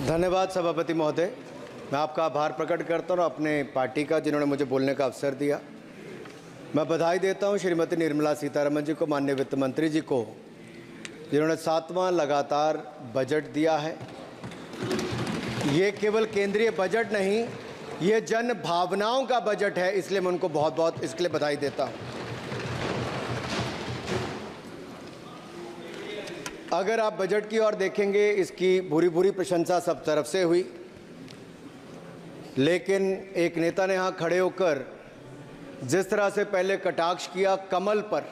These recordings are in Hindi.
धन्यवाद सभापति महोदय। मैं आपका आभार प्रकट करता हूँ और अपने पार्टी का जिन्होंने मुझे बोलने का अवसर दिया। मैं बधाई देता हूँ श्रीमती निर्मला सीतारमण जी को, माननीय वित्त मंत्री जी को, जिन्होंने 7वां लगातार बजट दिया है। ये केवल केंद्रीय बजट नहीं, ये जन भावनाओं का बजट है, इसलिए मैं उनको बहुत बहुत इसके लिए बधाई देता हूँ। अगर आप बजट की ओर देखेंगे, इसकी भूरी भूरी प्रशंसा सब तरफ से हुई, लेकिन एक नेता ने यहाँ खड़े होकर जिस तरह से पहले कटाक्ष किया कमल पर,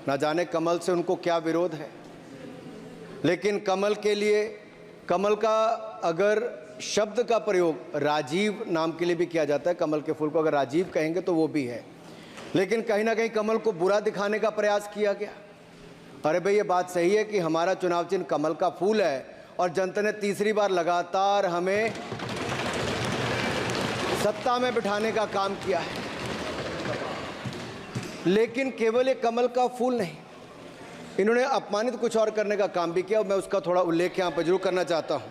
ना जाने कमल से उनको क्या विरोध है, लेकिन कमल के लिए, कमल का अगर शब्द का प्रयोग राजीव नाम के लिए भी किया जाता है, कमल के फूल को अगर राजीव कहेंगे तो वो भी है, लेकिन कहीं ना कहीं कमल को बुरा दिखाने का प्रयास किया गया। अरे भाई, ये बात सही है कि हमारा चुनाव चिन्ह कमल का फूल है और जनता ने तीसरी बार लगातार हमें सत्ता में बिठाने का काम किया है, लेकिन केवल ये कमल का फूल नहीं, इन्होंने अपमानित कुछ और करने का काम भी किया और मैं उसका थोड़ा उल्लेख यहाँ पर जरूर करना चाहता हूँ।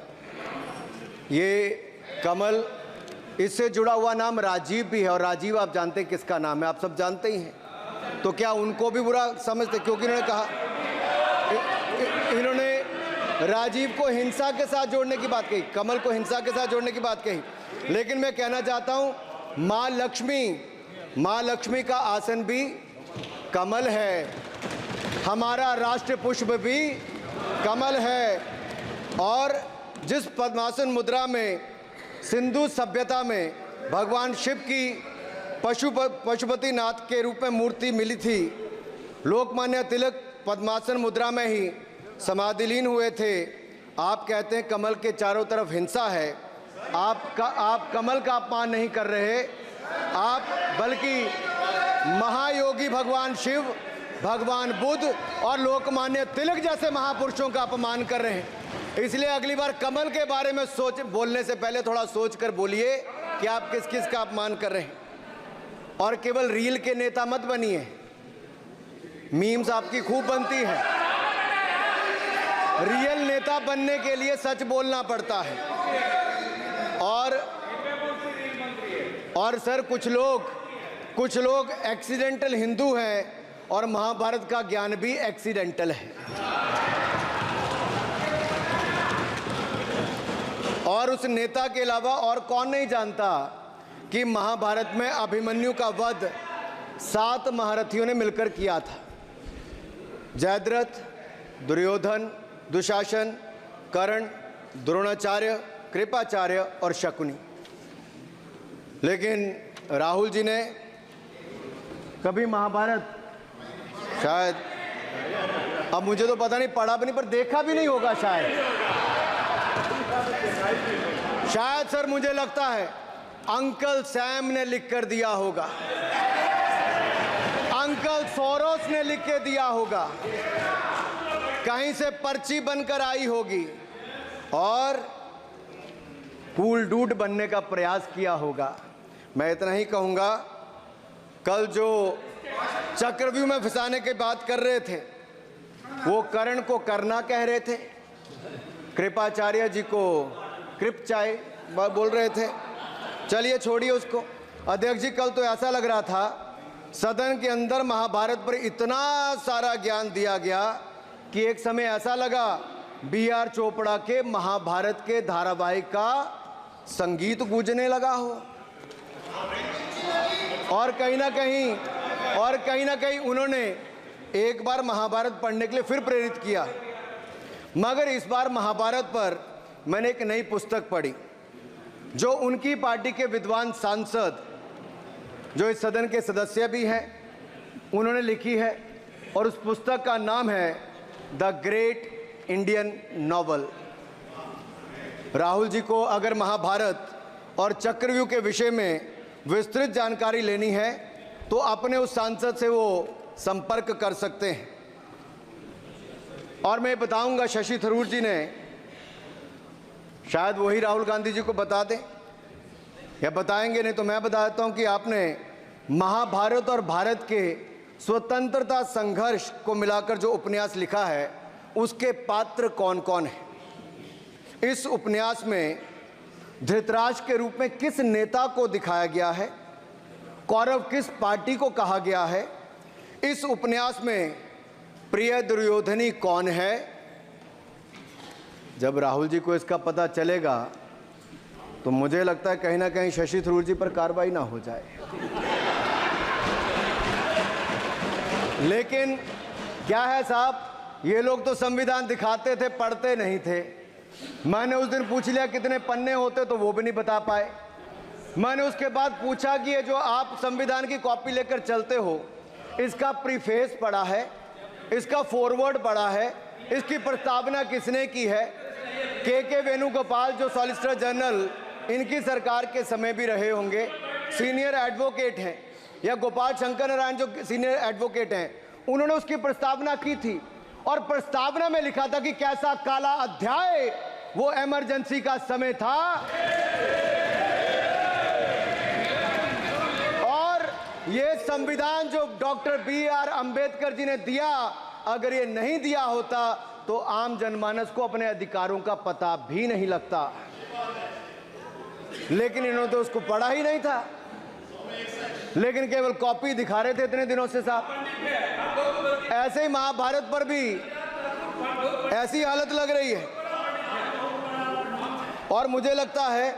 ये कमल, इससे जुड़ा हुआ नाम राजीव भी है और राजीव आप जानते हैं किसका नाम है, आप सब जानते ही हैं। तो क्या उनको भी बुरा समझते? क्योंकि इन्होंने कहा, इन्होंने राजीव को हिंसा के साथ जोड़ने की बात कही, कमल को हिंसा के साथ जोड़ने की बात कही, लेकिन मैं कहना चाहता हूं मां लक्ष्मी का आसन भी कमल है, हमारा राष्ट्र पुष्प भी कमल है। और जिस पद्मासन मुद्रा में सिंधु सभ्यता में भगवान शिव की पशुपति नाथ के रूप में मूर्ति मिली थी, लोकमान्य तिलक पद्मासन मुद्रा में ही समाधिलीन हुए थे। आप कहते हैं कमल के चारों तरफ हिंसा है। आप कमल का अपमान नहीं कर रहे, आप बल्कि महायोगी भगवान शिव, भगवान बुद्ध और लोकमान्य तिलक जैसे महापुरुषों का अपमान कर रहे हैं। इसलिए अगली बार कमल के बारे में बोलने से पहले थोड़ा सोच कर बोलिए कि आप किस किस का अपमान कर रहे हैं। और केवल रील के नेता मत बनिए, मीम्स आपकी खूब बनती है। रियल नेता बनने के लिए सच बोलना पड़ता है। और सर, कुछ लोग एक्सीडेंटल हिंदू हैं और महाभारत का ज्ञान भी एक्सीडेंटल है। और उस नेता के अलावा और कौन नहीं जानता कि महाभारत में अभिमन्यु का वध 7 महारथियों ने मिलकर किया था। जयद्रथ, दुर्योधन, दुशासन, कर्ण, द्रोणाचार्य, कृपाचार्य और शकुनी। लेकिन राहुल जी ने कभी महाभारत, शायद, अब मुझे तो पता नहीं, पढ़ा भी नहीं, पर देखा भी नहीं होगा शायद सर, मुझे लगता है अंकल सैम ने लिख कर दिया होगा, अंकल सोरोस ने लिख के दिया होगा, कहीं से पर्ची बनकर आई होगी और कूल डूड बनने का प्रयास किया होगा। मैं इतना ही कहूँगा, कल जो चक्रव्यूह में फंसाने की बात कर रहे थे, वो कर्ण को करना कह रहे थे, कृपाचार्य जी को कृपचाय बोल रहे थे। चलिए छोड़िए उसको। अध्यक्ष जी, कल तो ऐसा लग रहा था सदन के अंदर महाभारत पर इतना सारा ज्ञान दिया गया कि एक समय ऐसा लगा B.R. चोपड़ा के महाभारत के धारावाहिक का संगीत गूंजने लगा हो। और कहीं ना कहीं उन्होंने एक बार महाभारत पढ़ने के लिए फिर प्रेरित किया। मगर इस बार महाभारत पर मैंने एक नई पुस्तक पढ़ी जो उनकी पार्टी के विद्वान सांसद, जो इस सदन के सदस्य भी हैं, उन्होंने लिखी है। और उस पुस्तक का नाम है the great Indian novel. Rahul ji को अगर महाभारत और चक्रव्यूह के विषय में विस्तृत जानकारी लेनी है तो अपने उस सांसद से वो संपर्क कर सकते हैं। और मैं बताऊंगा, शशि थरूर जी ने, शायद वही राहुल गांधी जी को बता दें या बताएंगे, नहीं तो मैं बता देता हूं कि आपने महाभारत और भारत के स्वतंत्रता संघर्ष को मिलाकर जो उपन्यास लिखा है, उसके पात्र कौन कौन है। इस उपन्यास में धृतराष्ट्र के रूप में किस नेता को दिखाया गया है, कौरव किस पार्टी को कहा गया है, इस उपन्यास में प्रिय दुर्योधनी कौन है। जब राहुल जी को इसका पता चलेगा तो मुझे लगता है कहीं ना कहीं शशि थरूर जी पर कार्रवाई ना हो जाए। लेकिन क्या है साहब, ये लोग तो संविधान दिखाते थे, पढ़ते नहीं थे। मैंने उस दिन पूछ लिया कितने पन्ने होते, तो वो भी नहीं बता पाए। मैंने उसके बाद पूछा कि ये जो आप संविधान की कॉपी लेकर चलते हो, इसका प्रीफेस पढ़ा है, इसका फॉरवर्ड पढ़ा है, इसकी प्रस्तावना किसने की है। के वेणुगोपाल जो सॉलिसिटर जनरल इनकी सरकार के समय भी रहे होंगे, सीनियर एडवोकेट हैं, या गोपाल शंकर नारायण जो सीनियर एडवोकेट हैं, उन्होंने उसकी प्रस्तावना की थी और प्रस्तावना में लिखा था कि कैसा काला अध्याय वो इमरजेंसी का समय था। और ये संविधान जो डॉक्टर BR अंबेडकर जी ने दिया, अगर ये नहीं दिया होता तो आम जनमानस को अपने अधिकारों का पता भी नहीं लगता। लेकिन इन्होंने तो उसको पढ़ा ही नहीं था, लेकिन केवल कॉपी दिखा रहे थे इतने दिनों से साहब। ऐसे ही महाभारत पर भी ऐसी हालत लग रही है। और मुझे लगता है,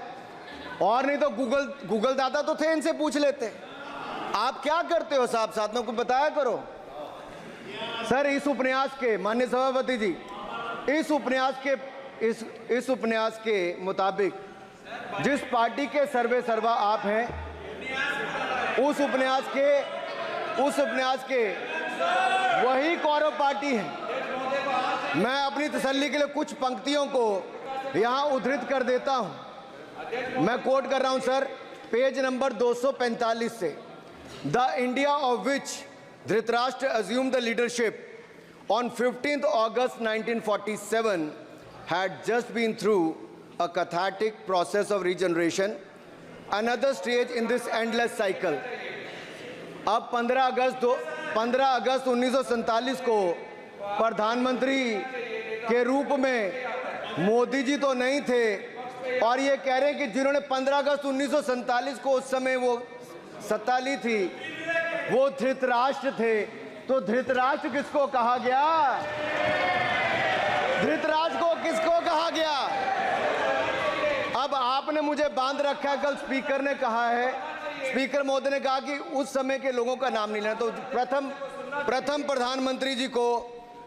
और नहीं तो गूगल दादा तो थे, इनसे पूछ लेते आप क्या करते हो साहब, साथ में को बताया करो। सर इस उपन्यास के, माननीय सभापति जी, इस उपन्यास के मुताबिक जिस पार्टी के सर्वे सर्वा आप हैं, उस उपन्यास के वही कौरव पार्टी है। मैं अपनी तसल्ली के लिए कुछ पंक्तियों को यहाँ उद्धृत कर देता हूँ। मैं कोट कर रहा हूँ सर, पेज नंबर 245 से। The India of which Dhritarashtra assumed the leadership on 15th August 1947 had just been through a cathartic process of regeneration, another stage in this endless cycle. अब 15 अगस्त 1947 को प्रधानमंत्री के रूप में मोदी जी तो नहीं थे, और ये कह रहे हैं कि जिन्होंने 15 अगस्त 1947 को उस समय वो सत्ता ली थी, वो धृतराष्ट्र थे। तो धृतराष्ट्र किसको कहा गया? धृतराष्ट्र को किसको कहा गया? अब आपने मुझे बांध रखा है। कल स्पीकर ने कहा है, स्पीकर महोदय ने कहा कि उस समय के लोगों का नाम नहीं लेना। तो प्रथम प्रधानमंत्री जी को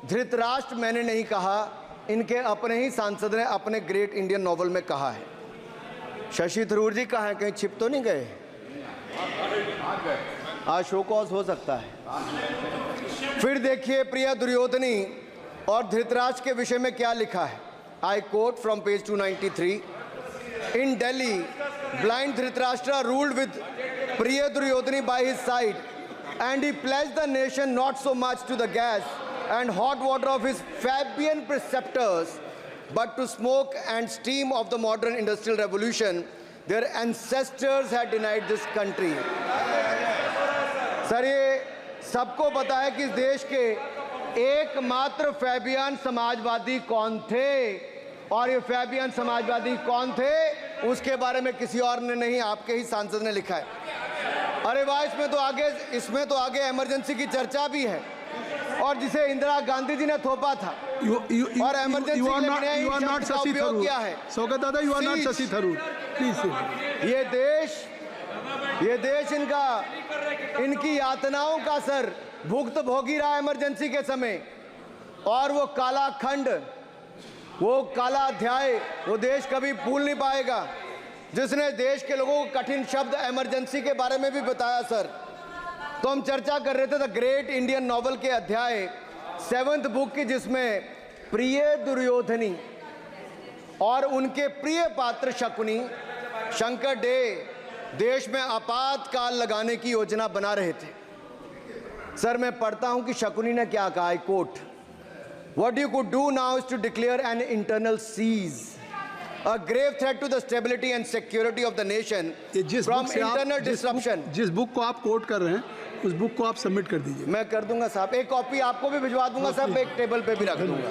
धृतराष्ट्र मैंने नहीं कहा, इनके अपने ही सांसद ने अपने ग्रेट इंडियन नॉवल में कहा है। शशि थरूर जी कहाँ हैं? कहीं छिप तो नहीं गए? आज शो कॉज हो सकता है। फिर देखिए प्रिया दुर्योधनी और धृतराष्ट्र के विषय में क्या लिखा है। I quote from page 293। In Delhi, blind Dhritarashtra ruled with प्रिय दुर्योधनी by his side, and he pledged the nation not so much to the gas and hot water of his Fabian preceptors, but to smoke and steam of the modern industrial revolution their ancestors had denied this country. Sir ये सबको पता है कि इस देश के एकमात्र फैबियन समाजवादी कौन थे, और ये फैबियन समाजवादी कौन थे उसके बारे में किसी और ने नहीं, आपके ही सांसद ने लिखा है। अरे वाह, इसमें तो आगे इमरजेंसी की चर्चा भी है, और जिसे इंदिरा गांधी जी ने थोपा था। और इमरजेंसी का उपयोग किया है। शौकत दादा, you are not Shashi Tharoor, please. ये देश इनकी यातनाओं का सर भुगत भोगी रहा इमरजेंसी के समय, और वो काला खंड, वो काला अध्याय वो देश कभी भूल नहीं पाएगा, जिसने देश के लोगों को कठिन शब्द इमरजेंसी के बारे में भी बताया। सर तो हम चर्चा कर रहे थे द ग्रेट इंडियन नॉवल के अध्याय 7th बुक की, जिसमें प्रिय दुर्योधनी और उनके प्रिय पात्र शकुनी शंकर डे देश में आपातकाल लगाने की योजना बना रहे थे। सर मैं पढ़ता हूं कि शकुनी ने क्या कहा। I quote, what you could do now is to declare an internal siege, a grave threat to the stability and security of the nation from internal disruption। जिस बुक को आप कोट कर रहे हैं उस बुक को आप सबमिट कर दीजिए। मैं कर दूंगा साहब, एक कॉपी आपको भी भिजवा दूंगा साहब, एक टेबल पे भी रख दूंगा।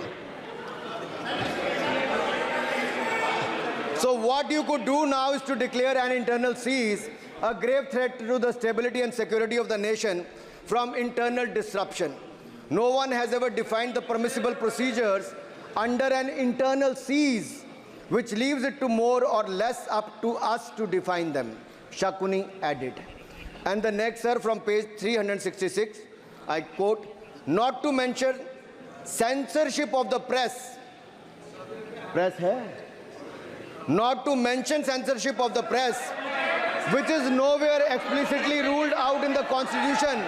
So what you could do now is to declare an internal seize, a grave threat to the stability and security of the nation from internal disruption. No one has ever defined the permissible procedures under an internal seize, which leaves it to more or less up to us to define them, Shakuni added. And the next, sir, from page 366, I quote, not to mention censorship of the press. Press hai? Not to mention censorship of the press, which is nowhere explicitly ruled out in the Constitution.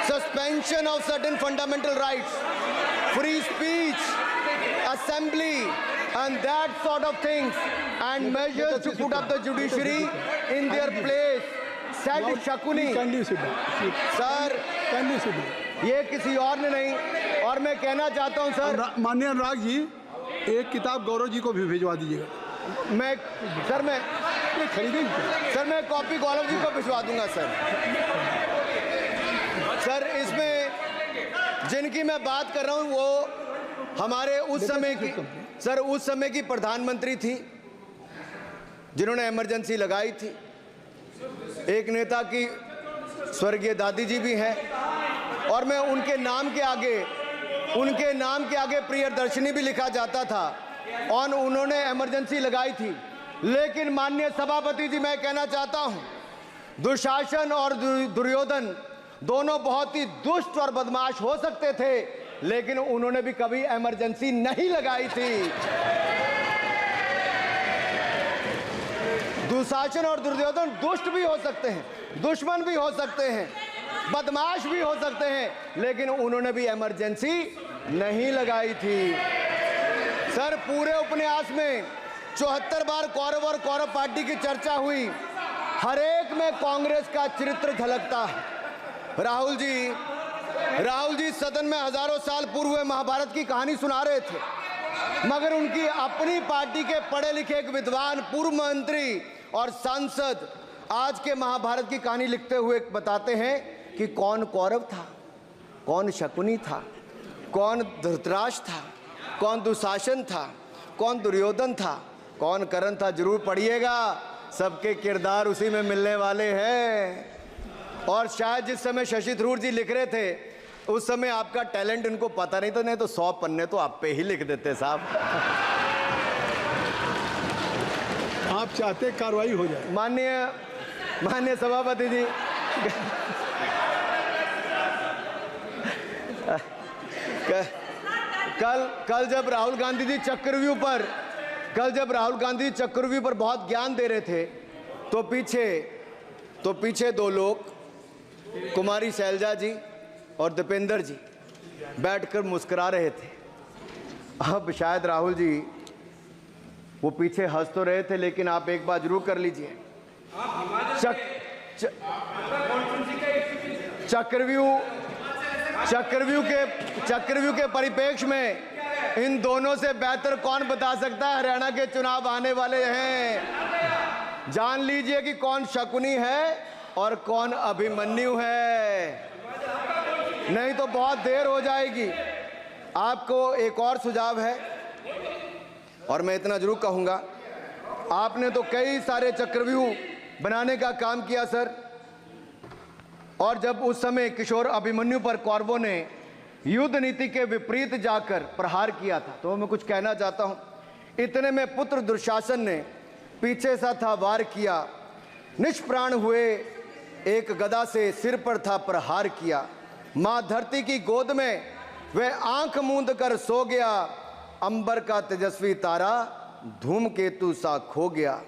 Suspension of certain fundamental rights, free speech, assembly, and that sort of things, and measures to put up the judiciary in their place, said Shakuni. Kindly sit down. Sir, Kindly sit down. ये किसी और ने नहीं, और मैं कहना चाहता हूं सर, माननीय अनुराग जी, एक किताब गौरव जी को भी भिजवा दीजिएगा। मैं खरीदेंगे सर, मैं कॉपी गौरव जी को भिजवा दूंगा सर। सर, इसमें जिनकी मैं बात कर रहा हूं वो हमारे उस समय की प्रधानमंत्री थी जिन्होंने इमरजेंसी लगाई थी। एक नेता की स्वर्गीय दादी जी भी हैं, और मैं उनके नाम के आगे प्रियदर्शिनी भी लिखा जाता था, और उन्होंने इमरजेंसी लगाई थी। लेकिन माननीय सभापति जी, मैं कहना चाहता हूं, दुशासन और दुर्योधन दोनों बहुत ही दुष्ट और बदमाश हो सकते थे, लेकिन उन्होंने भी कभी इमरजेंसी नहीं लगाई थी। दुशासन और दुर्योधन दुष्ट भी हो सकते हैं, दुश्मन भी हो सकते हैं, बदमाश भी हो सकते हैं, लेकिन उन्होंने भी इमरजेंसी नहीं लगाई थी। सर, पूरे उपन्यास में 74 बार कौरव और कौरव पार्टी की चर्चा हुई, हर एक में कांग्रेस का चरित्र झलकता है। राहुल जी सदन में हजारों साल पूर्व हुए महाभारत की कहानी सुना रहे थे, मगर उनकी अपनी पार्टी के पढ़े लिखे एक विद्वान पूर्व मंत्री और सांसद आज के महाभारत की कहानी लिखते हुए बताते हैं कि कौन कौरव था, कौन शकुनी था, कौन धृतराष्ट्र था, कौन दुशासन था, कौन दुर्योधन था, कौन कर्ण था। जरूर पढ़िएगा, सबके किरदार उसी में मिलने वाले हैं। और शायद जिस समय शशि थरूर जी लिख रहे थे, उस समय आपका टैलेंट इनको पता नहीं था, नहीं तो 100 पन्ने तो आप पे ही लिख देते साहब। आप चाहते कार्रवाई हो जाए। माननीय सभापति जी, कल जब राहुल गांधी जी चक्रव्यूह पर बहुत ज्ञान दे रहे थे, तो पीछे दो लोग, कुमारी शैलजा जी और दीपेंद्र जी, बैठकर मुस्कुरा रहे थे। अब शायद राहुल जी वो पीछे हंस तो रहे थे, लेकिन आप एक बात जरूर कर लीजिए, चक्रव्यूह के परिप्रेक्ष्य में इन दोनों से बेहतर कौन बता सकता है हरियाणा के चुनाव आने वाले हैं। जान लीजिए कि कौन शकुनी है और कौन अभिमन्यु है, नहीं तो बहुत देर हो जाएगी। आपको एक और सुझाव है, और मैं इतना जरूर कहूंगा, आपने तो कई सारे चक्रव्यूह बनाने का काम किया सर, और जब उस समय किशोर अभिमन्यु पर कौरवों ने युद्ध नीति के विपरीत जाकर प्रहार किया था, तो मैं कुछ कहना चाहता हूं। इतने में पुत्र दुशासन ने पीछे सा था वार किया, निष्प्राण हुए एक गदा से सिर पर था प्रहार किया। मां धरती की गोद में वह आंख मूंद कर सो गया, अंबर का तेजस्वी तारा धूमकेतु सा खो गया।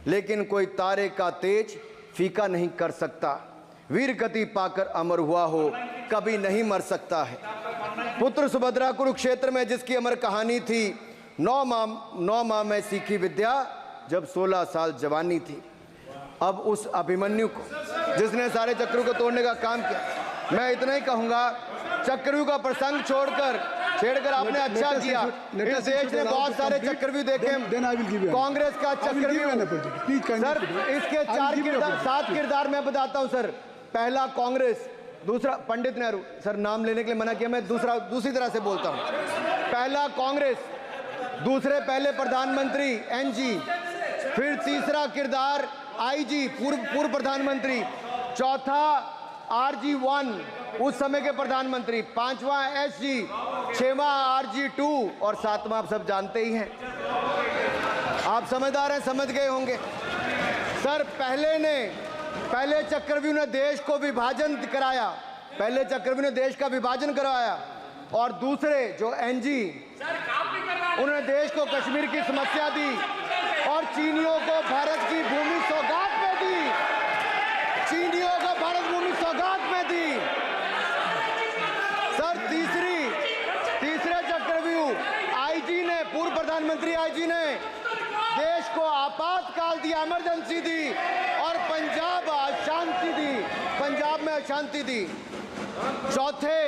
लेकिन कोई तारे का तेज फीका नहीं कर सकता, वीर गति पाकर अमर हुआ हो कभी नहीं मर सकता है। पुत्र सुभद्रा कुरुक्षेत्र में जिसकी अमर कहानी थी, 9 माह में सीखी विद्या जब 16 साल जवानी थी। अब उस अभिमन्यु को जिसने सारे चक्रों को तोड़ने का काम किया, मैं इतना ही कहूंगा, चक्रव्यूह का प्रसंग छेड़कर आपने अच्छा किया। इस देश ने बहुत सारे चक्रव्यूह देखे, कांग्रेस का चक्रव्यूह सर, इसके 7 किरदार मैं बताता हूं सर। पहला कांग्रेस, दूसरा पंडित नेहरू, सर नाम लेने के लिए मना किया, मैं दूसरी तरह से बोलता हूं। पहला कांग्रेस, दूसरे पहले प्रधानमंत्री एनजी, फिर तीसरा किरदार आईजी पूर्व प्रधानमंत्री, चौथा आरजी1 उस समय के प्रधानमंत्री, पांचवा एसजी, छठवां आरजी2 और सातवां आप सब जानते ही हैं। आप समझदार हैं, समझ गए होंगे। सर पहले चक्रव्यूह ने देश को विभाजन कराया, पहले चक्रव्यूह ने देश का विभाजन करवाया, और दूसरे जो एनजी उन्होंने देश को कश्मीर की समस्या दी और चीनियों को भारत की भूमि सौगात में दी, चीनियों को भारत भूमि सौगात में दी। सर तीसरे चक्रव्यूह आईजी ने, पूर्व प्रधानमंत्री आईजी ने देश को आपातकाल दी, इमरजेंसी दी और पंजाब में अशांति दी। चौथे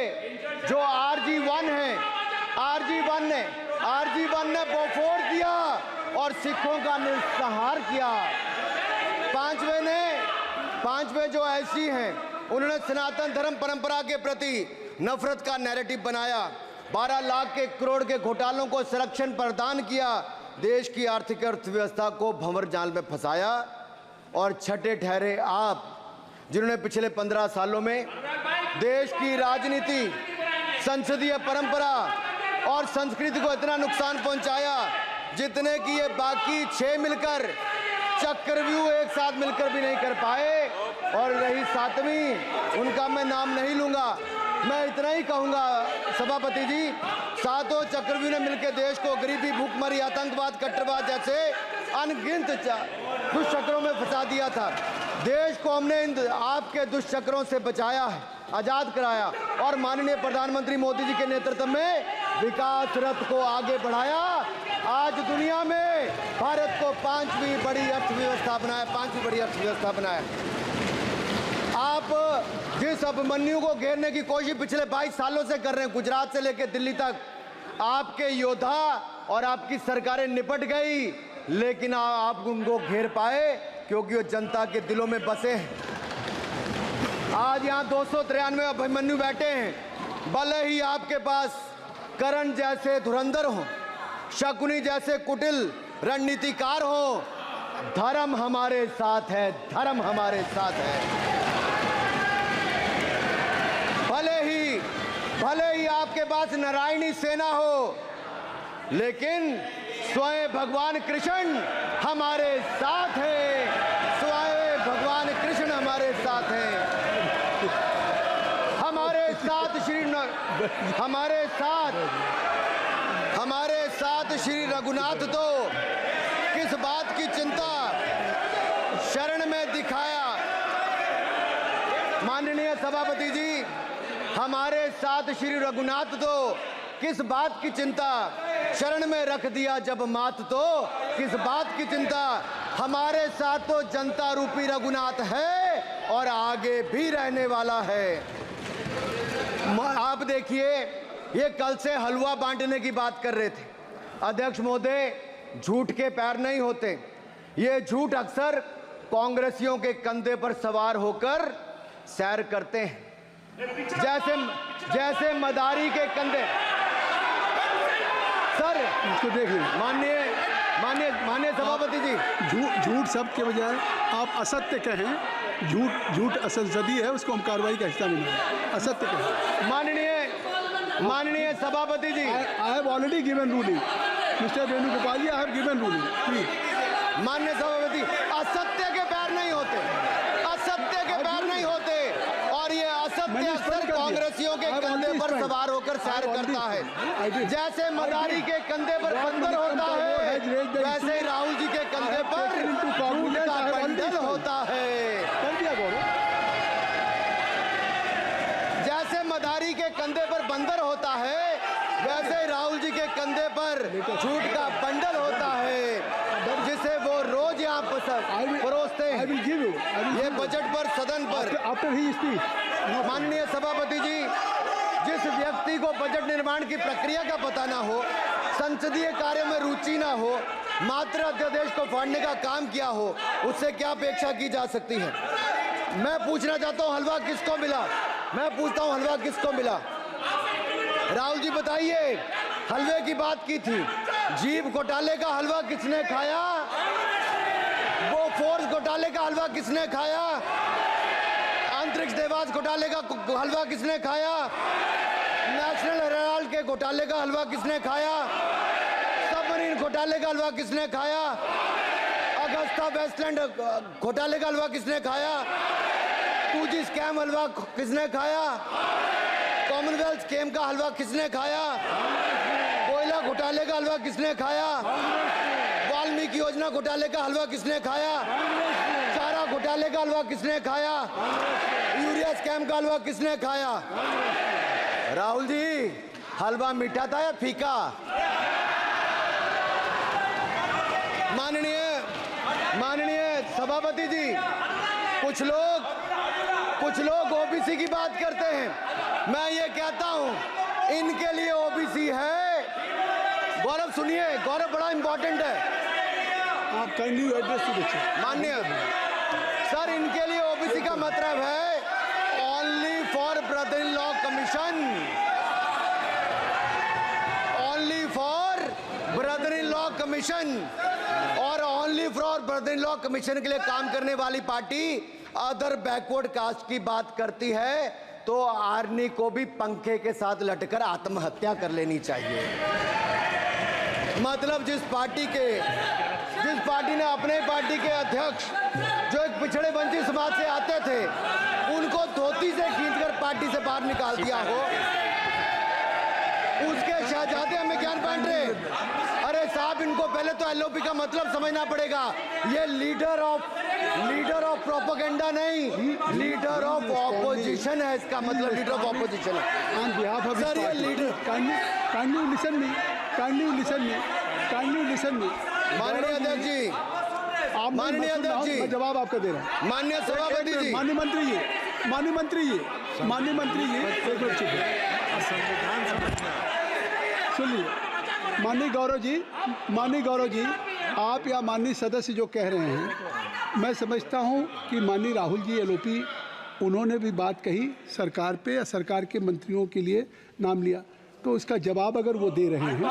जो आरजी1 है, आरजी1 ने बोफोर्स दिया और सिखों का निस्सहार किया। पांचवे जो ऐसी हैं, उन्होंने सनातन धर्म परंपरा के प्रति नफरत का नैरेटिव बनाया, 12 लाख के करोड़ के घोटालों को संरक्षण प्रदान किया, देश की आर्थिक अर्थव्यवस्था को भंवर जाल में फंसाया। और छठे ठहरे आप, जिन्होंने पिछले 15 सालों में देश की राजनीति, संसदीय परंपरा और संस्कृति को इतना नुकसान पहुंचाया जितने कि ये बाकी 6 मिलकर चक्रव्यूह एक साथ मिलकर भी नहीं कर पाए। और रही 7वीं, उनका मैं नाम नहीं लूंगा, मैं इतना ही कहूंगा सभापति जी, 7 चक्रव्यूह ने मिलकर देश को गरीबी, भूखमरी, आतंकवाद, कट्टरवाद जैसे अनगिनत दुष्चक्रों में फंसा दिया था। देश को हमने इन आपके दुष्चक्रों से बचाया है, आजाद कराया और माननीय प्रधानमंत्री मोदी जी के नेतृत्व में विकास रथ को आगे बढ़ाया। आज दुनिया में भारत को 5वीं बड़ी अर्थव्यवस्था बनाया। आप जिस अभिमन्यु को घेरने की कोशिश पिछले 22 सालों से कर रहे हैं, गुजरात से लेकर दिल्ली तक, आपके योद्धा और आपकी सरकारें निपट गई, लेकिन आप उनको घेर पाए क्योंकि वो जनता के दिलों में बसे हैं। आज यहाँ 293 अभिमन्यु बैठे हैं, भले ही आपके पास करण जैसे धुरंधर हो, शकुनी जैसे कुटिल रणनीतिकार हो, धर्म हमारे साथ है, धर्म हमारे साथ है। भले ही आपके पास नारायणी सेना हो, लेकिन स्वयं भगवान कृष्ण हमारे साथ है, स्वयं भगवान कृष्ण हमारे साथ है। हमारे साथ श्री रघुनाथ तो किस बात की चिंता शरण में दिखाया। माननीय सभापति जी, हमारे साथ श्री रघुनाथ तो किस बात की चिंता शरण में रख दिया जब मात, तो किस बात की चिंता। हमारे साथ तो जनता रूपी रघुनाथ है और आगे भी रहने वाला है। आप देखिए, ये कल से हलवा बांटने की बात कर रहे थे। अध्यक्ष महोदय, झूठ के पैर नहीं होते, ये झूठ अक्सर कांग्रेसियों के कंधे पर सवार होकर सैर करते हैं, जैसे मदारी के कंधे। सर इसको देख लीजिए। माननीय सभापति जी, झूठ सब के बजाय आप असत्य कहें, झूठ असंसदीय है, उसको हम कार्रवाई का हिस्सा नहीं मानेंगे। असत्य कहें। माननीय सभापति जी, I have already given ruling, mister Venugopal ji, I have given ruling please. माननीय सभापति, असत्य के पैर नहीं होते, असत्य के पैर नहीं होते, और ये असत्य अक्सर कांग्रेसियों के कंधे पर सवार होकर सैर करता है। जैसे मदारी के कंधे पर बंदर होता है, वैसे ही राहुल जी के कंधे पर झूठ का बंडल होता है। जैसे मदारी के कंधे पर बंदर होता है, वैसे ही राहुल जी के कंधे पर झूठ का बंडल होता है, जिसे वो रोज यहाँ परोसते हैं। ये बजट पर, सदन पर। माननीय सभापति जी, जिस व्यक्ति को बजट निर्माण की प्रक्रिया का पता ना हो, संसदीय कार्य में रुचि ना हो, मात्र अध्यादेश को फाड़ने का काम किया हो, उससे क्या अपेक्षा की जा सकती है। मैं पूछना चाहता हूँ, हलवा किसको मिला? मैं पूछता हूँ, हलवा किसको मिला? राहुल जी बताइए, हलवे की बात की थी, जीप घोटाले का हलवा किसने खाया? वो फोर्स घोटाले का हलवा किसने खाया? अंतरिक्ष देवास घोटाले का हलवा किसने खाया? नेशनल हेराल्ड के घोटाले का हलवा किसने खाया? सबमरीन घोटाले का हलवा किसने खाया? अगस्ता वेस्टलैंड घोटाले का हलवा किसने खाया? 2G स्कैम हलवा किसने खाया? कॉमनवेल्थ स्कैम का हलवा किसने खाया? कोयला घोटाले का हलवा किसने खाया? वाल्मीकि योजना घोटाले का हलवा किसने खाया? चारा घोटाले का हलवा किसने खाया? यूरिया स्कैम का हलवा किसने खाया? राहुल जी, हलवा मीठा था या फीका? माननीय सभापति जी, कुछ लोग ओबीसी की बात करते हैं। मैं ये कहता हूं, इनके लिए ओबीसी है। गौरव सुनिए, गौरव बड़ा इंपॉर्टेंट है। आप kindly address to the chair. माननीय सर, इनके लिए ओबीसी का मतलब है only for brother in law commission, only for brother in law commission. और only for brother in law commission के लिए काम करने वाली पार्टी अदर बैकवर्ड कास्ट की बात करती है तो आर्नी को भी पंखे के साथ लटकर आत्महत्या कर लेनी चाहिए। मतलब जिस पार्टी ने अपने पार्टी के अध्यक्ष जो एक पिछड़े वंचित समाज से आते थे, उनको धोती से खींचकर पार्टी से बाहर निकाल दिया हो, उसके शहजादे हमें ज्ञान बांट रहे। अरे साहब, इनको पहले तो एलओपी का मतलब समझना पड़ेगा। ये लीडर ऑफ प्रोपेगेंडा नहीं, लीडर ऑफ ऑपोजिशन है। इसका मतलब लीडर ऑफ ऑपोजिशन है। On behalf of सर, ये party, leader kindly listen me. माननीय अध्यक्ष जी, माननीय अध्यक्ष जी, मैं जवाब आपका दे रहा हूँ। माननीय सभापति जी, माननीय मंत्री जी, एक मिनट चुप सुनिए। माननीय गौरव जी, आप या माननीय सदस्य जो कह रहे हैं, मैं समझता हूं कि माननीय राहुल जी एलओपी, उन्होंने भी बात कही सरकार पे या सरकार के मंत्रियों के लिए नाम लिया, तो उसका जवाब अगर वो दे रहे हैं,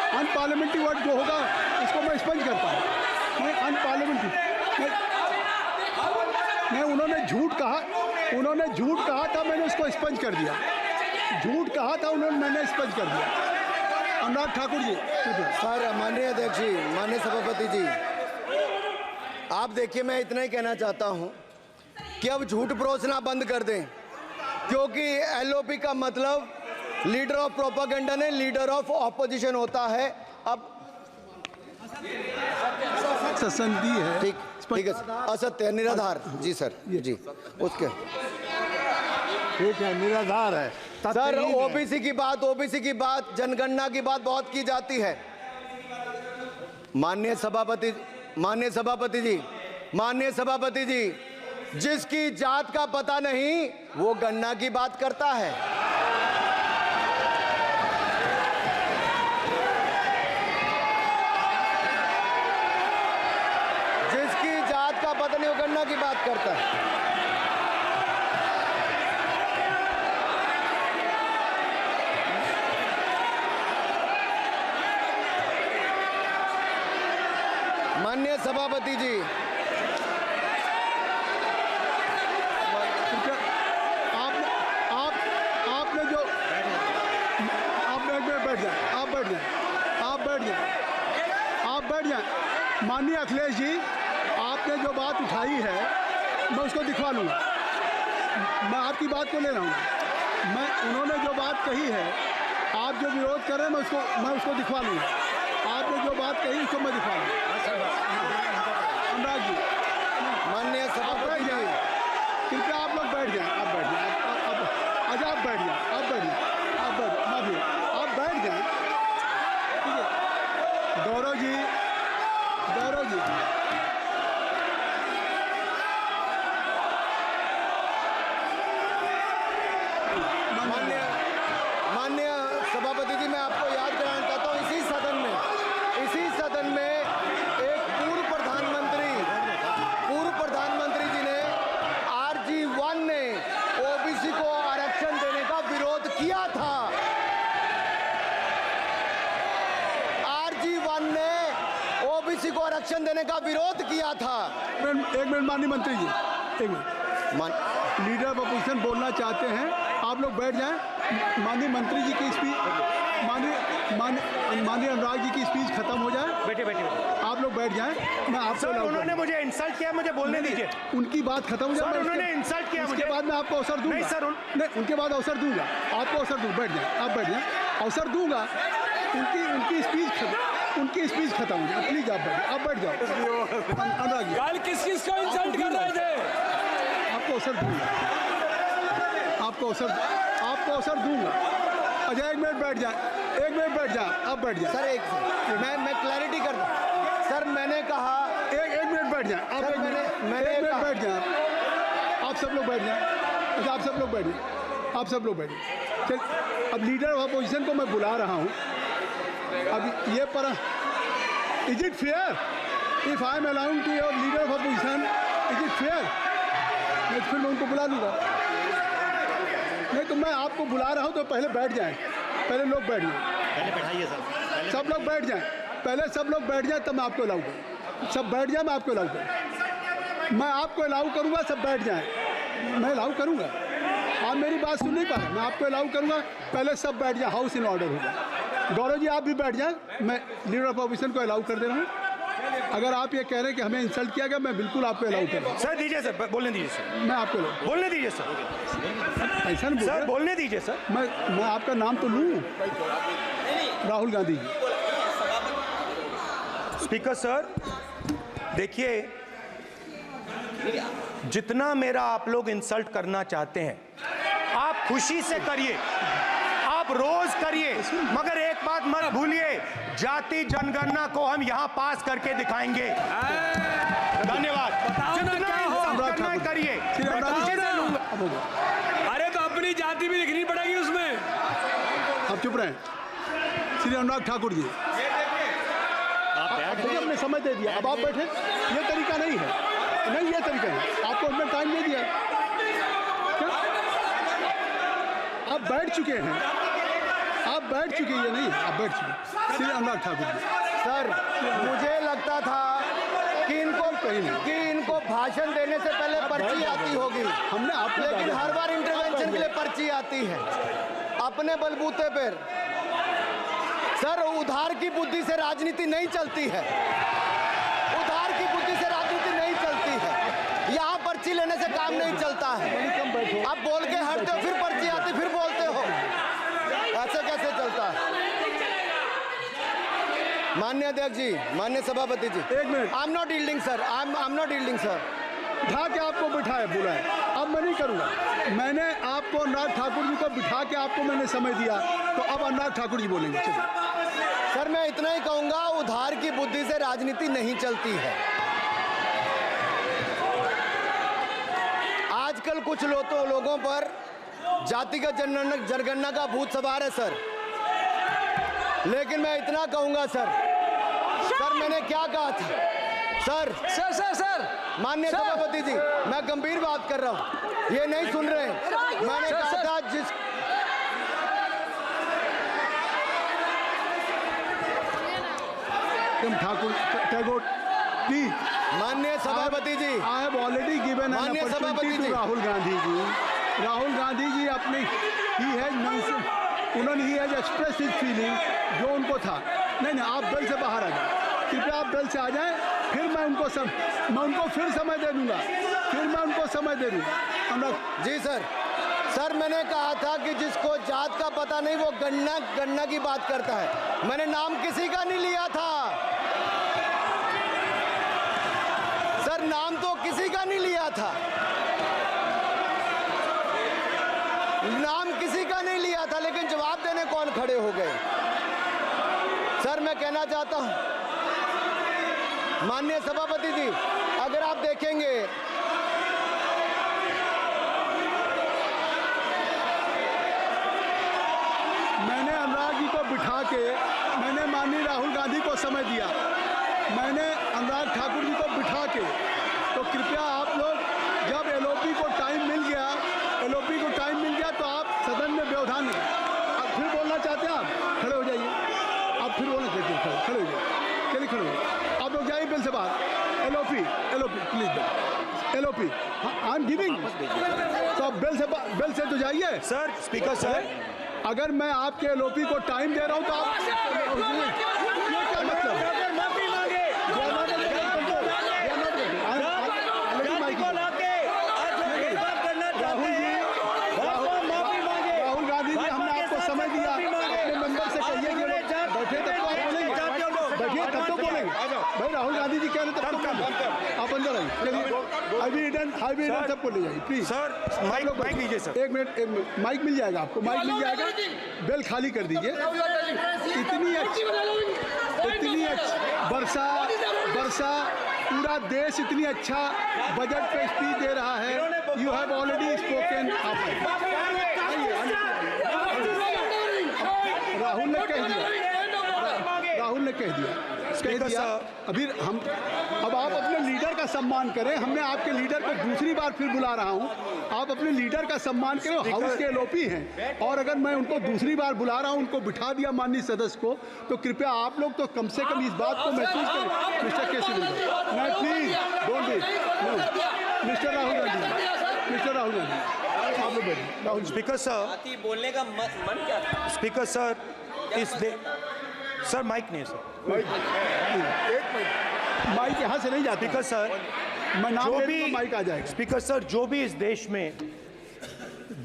अनपार्लियामेंट्री वर्ड जो होगा उसको मैं स्पंज करता हूँ। मैं अनपार्लियामेंट्री मैं उन्होंने झूठ कहा था, मैंने उसको स्पंज कर दिया। झूठ कहा था मैंने स्पंज कर दिया। अनुराग ठाकुर जी। सर, माननीय अध्यक्ष जी, माननीय सभापति जी, आप देखिए, मैं इतना ही कहना चाहता हूं कि अब झूठ परोसना बंद कर दें, क्योंकि एलओपी का मतलब लीडर ऑफ प्रोपेगेंडा नहीं, लीडर ऑफ ऑपोजिशन होता है। अब संधि है, ठीक है, असत्य निराधार। जी सर, जी, उसके ठीक है, निराधार है सर। ओबीसी की बात, जनगणना की बात बहुत की जाती है। माननीय सभापति जी, जिसकी जात का पता नहीं वो गणना की बात करता है। जिसकी जात का पता नहीं वो गणना की बात करता है। माननीय सभापति जी, आपने जो आप बैठ जाए। माननीय अखिलेश जी, आपने जो बात उठाई है मैं उसको दिखवा लूँगा। मैं आपकी बात को ले रहा हूँ। उन्होंने जो बात कही है, आप जो विरोध कर रहे हैं, मैं उसको दिखवा लूँगा। आपने जो बात कही उसको मैं दिखवा लूँगा। अनुराग जी, माननीय सभापति जी, कृपया आप लोग बैठ जाएं। आप बैठ जाएं। अच्छा, आप बैठ जाएं। ठीक है। गौरव जी, माननीय सभापति जी, मैं आपको याद कराना चाहता हूँ, इसी सदन में भाषण देने का विरोध किया था। एक मिनट माननीय मंत्री जी, एक मिनट। लीडर ऑफ अपोजिशन बोलना चाहते हैं, आप लोग बैठ जाएं। माननीय मंत्री जी की स्पीच, माननीय अनुराग जी की स्पीच खत्म हो जाए। बैठे बैठे आप लोग बैठ जाएं, मैं आपसे सर उन्होंने मुझे इंसल्ट किया, मुझे बोलने दीजिए। उनकी बात खत्म हो जाए। सर उन्होंने इंसल्ट किया मुझे। उसके बाद मैं आपको अवसर दूंगा। नहीं सर नहीं, उनके बाद अवसर दूंगा, आपको अवसर दूंगा। बैठ जाए, आप बैठ जाए, अवसर दूंगा। उनकी स्पीच खत्म हो जाए। प्लीज आप बैठ जाओ। अनुराग जी, कल किस को इंसल्ट कर रहे थे? आपको अवसर दूंगा, आपको अवसर दूंगा। अजय एक मिनट बैठ जाए, आप बैठ जाए। सर मैं क्लैरिटी कर दूं। सर मैंने कहा एक मिनट बैठ जाए आप। सर, एक मिनट बैठ जाए आप सब लोग बैठ जाए। अच्छा, आप सब लोग बैठ जाए। चल, अब लीडर ऑफ अपोजिशन को मैं बुला रहा हूँ। अब ये पर is it fair if I am allowing to your leader of opposition, is it fair? मैं फिर मैं उनको बुला लूँगा। नहीं तो मैं आपको बुला रहा हूँ, तो पहले बैठ जाएं। पहले लोग बैठ जाएं, पहले बैठाइए सर। सब लोग बैठ जाएं। पहले सब लोग बैठ जाएं, तब मैं आपको अलाउ करूँ। सब बैठ जाए, मैं आपको अलाउ करूँ। मैं आपको अलाउ करूँगा, सब बैठ जाएं। मैं अलाउ करूँगा। आप मेरी बात सुन नहीं पा रहे, मैं आपको अलाउ करूँगा। पहले सब बैठ जाए, हाउस इन ऑर्डर होगा। गौरव जी आप भी बैठ जाएं। मैं लीडर ऑफ अपोजिशन को अलाउ कर दे रहा हूँ। अगर आप ये कह रहे हैं कि हमें इंसल्ट किया गया, मैं बिल्कुल आपको अलाउ कर रहा हूँ। सर दीजिए सर, बोलने दीजिए सर। मैं आपको बोलने दीजिए सर। ऐसा नहीं सर बोलने दीजिए सर। मैं आपका नाम तो लूँ। राहुल गांधी जी। स्पीकर सर देखिए, जितना मेरा आप लोग इंसल्ट करना चाहते हैं, आप खुशी से करिए, आप रोज करिए, मगर एक बात मत भूलिए, जाति जनगणना को हम यहां पास करके दिखाएंगे। धन्यवाद। जितना इंसल्ट करना है करिए, मैं खुशी से लूंगा। अरे तो अपनी जाति भी दिखनी पड़ेगी उसमें। आप चुप रहें। श्री अनुराग ठाकुर जी, हमने समय दे दिया, अब आप बैठे। ये तरीका नहीं है, नहीं ये तरीका है। आपको हमने टाइम दे दिया। क्या? आप बैठ चुके हैं, आप बैठ चुके हैं। नहीं, आप बैठ चुके। श्री अनुराग ठाकुर जी। सर मुझे लगता था कि इनको भाषण देने से पहले पर्ची आती होगी। हमने आपको लेकिन हर बार इंटरवेंशन के लिए पर्ची आती है अपने बलबूते पर। सर उधार की बुद्धि से राजनीति नहीं चलती है। उधार की बुद्धि से राजनीति नहीं चलती है। यहाँ पर्ची लेने से काम नहीं चलता है। आप बोल के हटते हो, फिर पर्ची आती, फिर बोलते हो। ऐसे कैसे चलता है? माननीय अध्यक्ष जी, माननीय सभापति जी, एक minute. I am not yielding sir, I am not yielding sir. बिठा के आपको बिठाया, बुलाया। अब मैं नहीं करूँगा। मैंने आपको अनुराग ठाकुर जी को बिठा के आपको मैंने समय दिया, तो अब अनुराग ठाकुर जी बोलेंगे। चलिए सर मैं इतना ही कहूंगा, उधार की बुद्धि से राजनीति नहीं चलती है। आजकल कुछ लोगों पर जातिगत जनगणना का भूत सवार है सर। लेकिन मैं इतना कहूंगा सर मैंने क्या कहा था सर माननीय सभापति जी, मैं गंभीर बात कर रहा हूं, ये नहीं सुन रहे। मैंने कहा था ठाकुर टैगोर प्लीज। माननीय सभापति जी, I have already given an माननीय सभापति अपॉर्चुनिटी जी, टू राहुल गांधी जी। राहुल गांधी जी अपने ही हैज एक्सप्रेस हिज फीलिंग, जो उनको था। नहीं, आप दल से बाहर आ जाए, कृपया आप दल से आ जाएं। फिर मैं उनको फिर समय दे दूंगा। जी सर मैंने कहा था कि जिसको जात का पता नहीं वो गणना की बात करता है। मैंने नाम किसी का नहीं लिया था सर, नाम तो किसी का नहीं लिया था, नाम किसी का नहीं लिया था, लेकिन जवाब देने कौन खड़े हो गए। सर मैं कहना चाहता हूं माननीय सभापति जी, अगर आप देखेंगे मैंने अनुराग जी को बिठा के मैंने माननीय राहुल गांधी को समय दिया, मैंने अनुराग ठाकुर जी को बिठा के। तो कृपया आप लोग, जब एलओपी को टाइम मिल गया तो आप सदन में व्यवधान नहीं। आप फिर बोलना चाहते हैं, आप खड़े हो जाइए। आप फिर बोलना चाहते हैं, खड़े हो जाइए। चलिए खड़े हो। आप लोग जाइए बिल से बाहर। LOP please, LOP I am giving. तो आप बिल से तो जाइए। सर स्पीकर सर, अगर मैं आपके एलओपी को टाइम दे रहा हूं तो आप ये क्या मतलब है? राहुल गांधी जी, हमने आपको समय दिया, अपने मेंबर से कहिए कि बैठे तक तो आप बोलेंगे, बैठिए तब तो बोलेंगे भाई। राहुल गांधी जी कह रहे तब तो आप अंदर आइए। चलिए अभी रिटर्न सबको ले जाइए प्लीज। सर माइक लीजिए सर। एक मिनट, माइक मिल जाएगा आपको, माइक मिल जाएगा। बेल खाली कर दीजिए। इतनी अच्छी वर्षा पूरा देश इतनी अच्छा बजट पे स्पीच दे रहा है। You have already spoken. Rahul ने कह दिया अभी हम। अब आप अपने लीडर का सम्मान करें। हमने आपके लीडर को दूसरी बार फिर बुला रहा हूं। आप अपने लीडर का सम्मान करें। हाउस के एलओपी हैं और अगर मैं उनको दूसरी बार बुला रहा हूं, उनको बिठा दिया माननीय सदस्य को, तो कृपया आप लोग तो कम से कम इस बात को महसूस करें। मिस्टर के Singh, please don't be mister Rahul Gandhi, आप लोग बैठिए। राहुल स्पीकर सर, बोलने का मन क्या था? स्पीकर सर, सर माइक नहीं सर, माइक यहाँ से नहीं जाता। स्पीकर सर, मैं नाम जो ले भी लूंगा, माइक आ जाएगा। स्पीकर सर, जो भी इस देश में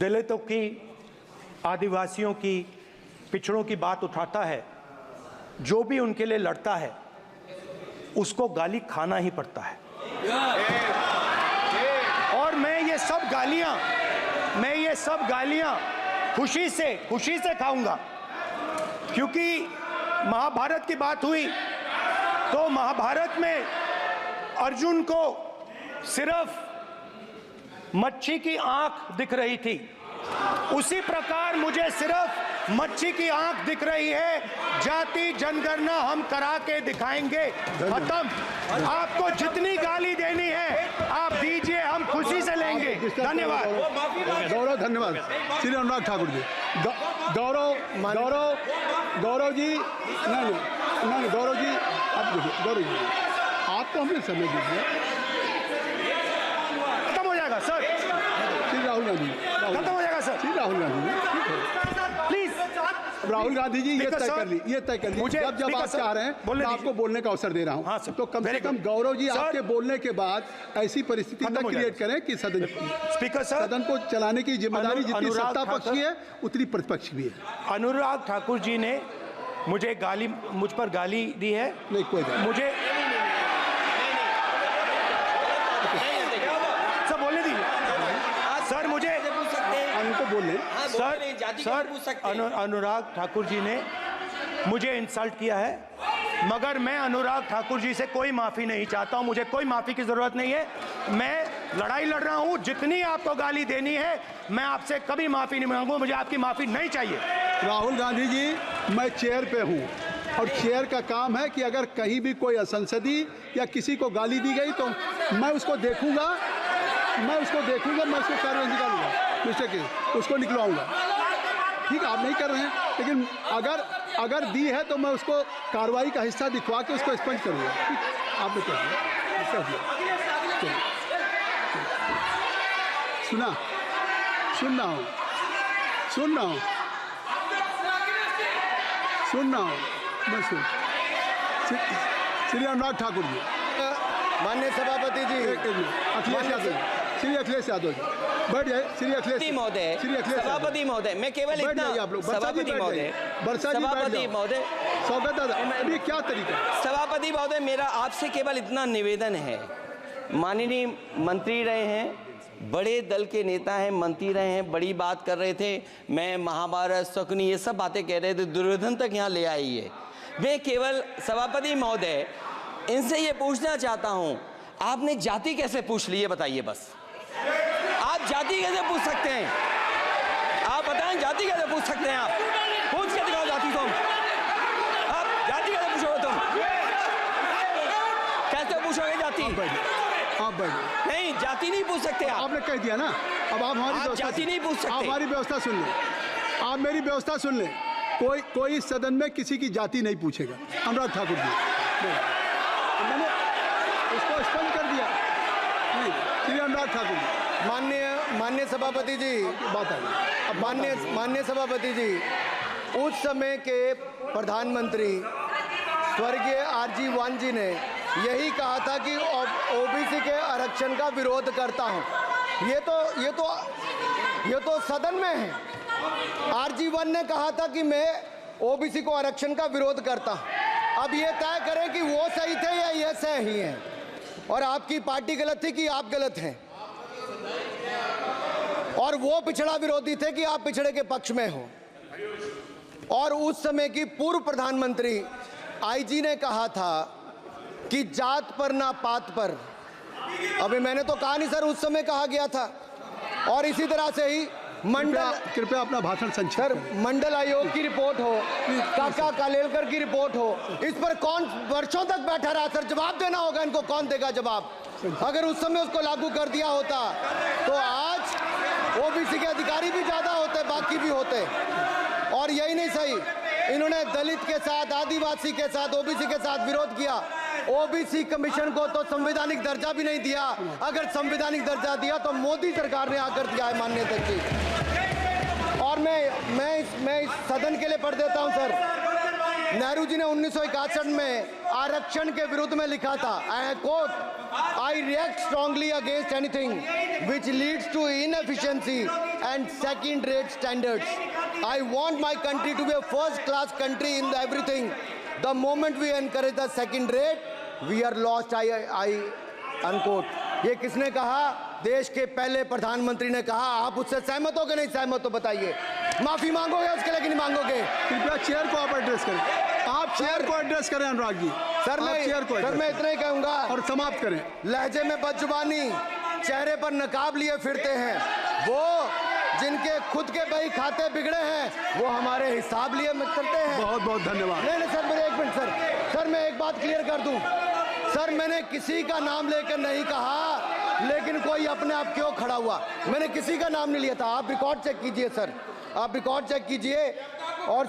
दलितों की, आदिवासियों की, पिछड़ों की बात उठाता है, जो भी उनके लिए लड़ता है, उसको गाली खाना ही पड़ता है। और मैं ये सब गालियां खुशी से खाऊंगा, क्योंकि महाभारत की बात हुई तो महाभारत में अर्जुन को सिर्फ मच्छी की आंख दिख रही थी। उसी प्रकार मुझे सिर्फ मच्छी की आंख दिख रही है। जाति जनगणना हम करा के दिखाएंगे। खत्म। आपको जितनी गाली देनी है आप दीजिए, हम खुशी से लेंगे। धन्यवाद। गौरव, धन्यवाद। श्री अनुराग ठाकुर जी। गौरव जी, नहीं गौरव जी, आप देखिए। गौरव जी, आपको हमने समय दीजिए। खत्म हो जाएगा सर। श्री राहुल गांधी, खत्म हो जाएगा सर। श्री राहुल गांधी जी, प्लीज राहुल गांधी जी, ये तय कर ली। मुझे जब आप चाह रहे हैं मैं आपको बोलने का अवसर दे रहा हूं। हाँ सर, तो कम से कम गौरव जी, आपके बोलने के बाद ऐसी परिस्थिति न क्रिएट करें कि सदन को चलाने की जिम्मेदारी जितनी सत्ता पक्ष की है उतनी प्रतिपक्ष भी है। अनुराग ठाकुर जी ने मुझ पर गाली दी है। नहीं, कोई बात मुझे सब बोलने दीजिए सर। मुझे उनको बोलने सर, अनुराग ठाकुर जी ने मुझे इंसल्ट किया है, मगर मैं अनुराग ठाकुर जी से कोई माफ़ी नहीं चाहता हूं। मुझे कोई माफ़ी की ज़रूरत नहीं है। मैं लड़ाई लड़ रहा हूं। जितनी आपको गाली देनी है मैं आपसे कभी माफ़ी नहीं मांगूंगा। मुझे आपकी माफ़ी नहीं चाहिए। राहुल गांधी जी, मैं चेयर पे हूँ और चेयर का काम है कि अगर कहीं भी कोई असंसदीय या किसी को गाली दी गई तो मैं उसको देखूंगा, मैं उसको कार्रवाई निकालूंगा। मिस्टर के उसको निकलवाऊंगा। ठीक है, आप नहीं कर रहे हैं, लेकिन अगर दी है तो मैं उसको कार्रवाई का हिस्सा दिखवा के उसको स्पंज करूंगा। आपने कह दिया। सुन रहा हूँ मैं श्री अनुराग ठाकुर जी, माननीय सभापति जी, अखिलेश यादव जी, बैठ जाए। श्री अखिलेश महोदय, सभापति महोदय, मैं केवल इतना, सभापति महोदय, स्वागत है। अभी क्या तरीका? सभापति महोदय, मेरा आपसे केवल इतना निवेदन है। माननीय मंत्री रहे हैं, बड़े दल के नेता हैं, मंत्री रहे हैं, बड़ी बात कर रहे थे। मैं महाभारत, शकुनी, ये सब बातें कह रहे थे, दुर्योधन तक यहाँ ले आई है। मैं केवल सभापति महोदय इनसे ये पूछना चाहता हूँ, आपने जाति कैसे पूछ ली है बताइए बस। आप जाति कैसे पूछ सकते हैं? आप बताएं, जाति कैसे पूछ सकते हैं? आप पूछ के दिखाओ जाति। तुम आप जाति कैसे पूछोगे? तुम कैसे पूछोगे जाति? आप बैठ नहीं, जाति नहीं पूछ सकते आप। आपने कह दिया ना। अब आप हमारी जाति नहीं पूछ सकते। आप हमारी व्यवस्था सुन लें, आप मेरी व्यवस्था सुन लें। कोई सदन में किसी की जाति नहीं पूछेगा। अनुराग ठाकुर जी, मैंने उसको स्पष्ट कर दिया। नहीं, श्री अनुराग ठाकुर जी, माननीय सभापति जी, बात आ गई। अब माननीय सभापति जी, उस समय के प्रधानमंत्री स्वर्गीय आरजी वान जी ने यही कहा था कि ओबीसी के आरक्षण का विरोध करता हूं। ये तो सदन में है। आरजी वान ने कहा था कि मैं ओबीसी को आरक्षण का विरोध करता हूं। अब ये तय करें कि वो सही थे या ये सही हैं, और आपकी पार्टी गलत थी कि आप गलत हैं, और वो पिछड़ा विरोधी थे कि आप पिछड़े के पक्ष में हो। और उस समय की पूर्व प्रधानमंत्री आईजी ने कहा था कि जात पर ना पात पर। अभी मैंने तो कहा नहीं सर, उस समय कहा गया था। और इसी तरह से ही कृपया अपना भाषण संक्षिप्त सर, करें। मंडल आयोग की रिपोर्ट हो, काका कालेलकर की रिपोर्ट हो, इस पर कौन वर्षों तक बैठा रहा सर? जवाब देना होगा इनको, कौन देगा जवाब? अगर उस समय उसको लागू कर दिया होता तो आज ओबीसी के अधिकारी भी ज्यादा होते, बाकी भी होते। और यही नहीं सही, इन्होंने दलित के साथ, आदिवासी के साथ, ओबीसी के साथ विरोध किया। ओबीसी कमीशन को तो संवैधानिक दर्जा भी नहीं दिया। अगर संवैधानिक दर्जा दिया तो मोदी सरकार ने आकर दिया है, माननीय अध्यक्ष जी। और मैं इस सदन के लिए पढ़ देता हूं सर। नेहरू जी ने 1961 में आरक्षण के विरुद्ध में लिखा था, I quote, I react strongly against anything which leads to inefficiency and second rate standards. I want my country to be a first class country in everything. The moment we encourage the second rate, we are lost. I unquote. ये किसने कहा? देश के पहले प्रधानमंत्री ने कहा। आप उससे सहमत हो कि नहीं सहमत हो बताइए? माफी मांगोगे उसके लिए कि नहीं मांगोगे? कृपया चेयर को आप एड्रेस करें। आप चेयर को एड्रेस करें अनुराग जी। सर मैं इतना ही कहूंगा और समाप्त करें। लहजे में बदजुबानी, चेहरे पर नकाब लिए फिरते हैं वो जिनके खुद के बही खाते बिगड़े हैं, वो हमारे हिसाब लिए करते हैं। बहुत बहुत धन्यवाद। नहीं सर, मेरे एक मिनट सर, मैं एक बात क्लियर कर दूं सर, मैंने किसी का नाम लेकर नहीं कहा, लेकिन कोई अपने आप क्यों खड़ा हुआ? मैंने किसी का नाम नहीं लिया था। आप रिकॉर्ड चेक कीजिए सर, आप रिकॉर्ड चेक कीजिए। और